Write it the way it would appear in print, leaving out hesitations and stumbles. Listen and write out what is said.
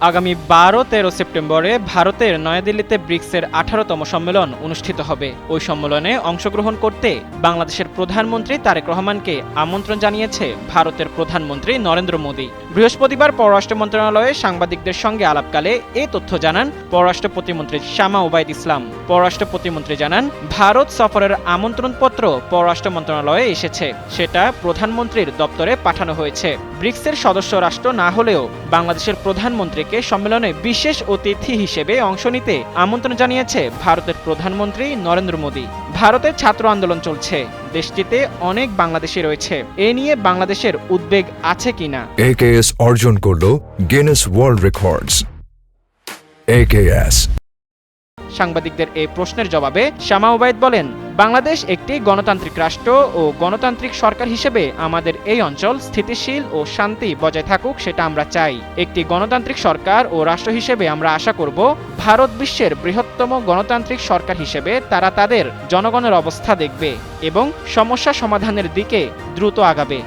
আগামী 12-13 সেপ্টেম্বরে ভারতের নয়াদিল্লিতে ব্রিক্সের 18তম সম্মেলন অনুষ্ঠিত হবে। ওই সম্মেলনে অংশগ্রহণ করতে বাংলাদেশের প্রধানমন্ত্রী তারেক রহমানকে আমন্ত্রণ জানিয়েছে ভারতের প্রধানমন্ত্রী নরেন্দ্র মোদী। বৃহস্পতিবার পররাষ্ট্র মন্ত্রণালয়ে সাংবাদিকদের সঙ্গে আলাপকালে এ তথ্য জানান পররাষ্ট্র প্রতিমন্ত্রী শামা ওবায়দ ইসলাম। পররাষ্ট্র প্রতিমন্ত্রী জানান, ভারত সফরের আমন্ত্রণপত্র পররাষ্ট্র মন্ত্রণালয়ে এসেছে, সেটা প্রধানমন্ত্রীর দপ্তরে পাঠানো হয়েছে। ব্রিক্সের সদস্য রাষ্ট্র না হলেও বাংলাদেশের প্রধানমন্ত্রীকে সম্মেলনে বিশেষ অতিথি হিসেবে অংশ নিতে আমন্ত্রণ জানিয়েছে ভারতের প্রধানমন্ত্রী নরেন্দ্র মোদী। ভারতের ছাত্র আন্দোলন চলছে, দেশটিতে অনেক বাংলাদেশি রয়েছে, এ নিয়ে বাংলাদেশের উদ্বেগ আছে কিনা? AKS অর্জন করল গিনেস ওয়ার্ল্ড রেকর্ডস। AKS সাংবাদিকদের এই প্রশ্নের জবাবে শামা ওবায়দ বলেন, বাংলাদেশ একটি গণতান্ত্রিক রাষ্ট্র ও গণতান্ত্রিক সরকার হিসেবে আমাদের এই অঞ্চল স্থিতিশীল ও শান্তি বজায় থাকুক, সেটা আমরা চাই। একটি গণতান্ত্রিক সরকার ও রাষ্ট্র হিসেবে আমরা আশা করব ভারত বিশ্বের বৃহত্তম গণতান্ত্রিক সরকার হিসেবে তারা তাদের জনগণের অবস্থা দেখবে এবং সমস্যা সমাধানের দিকে দ্রুত আগাবে।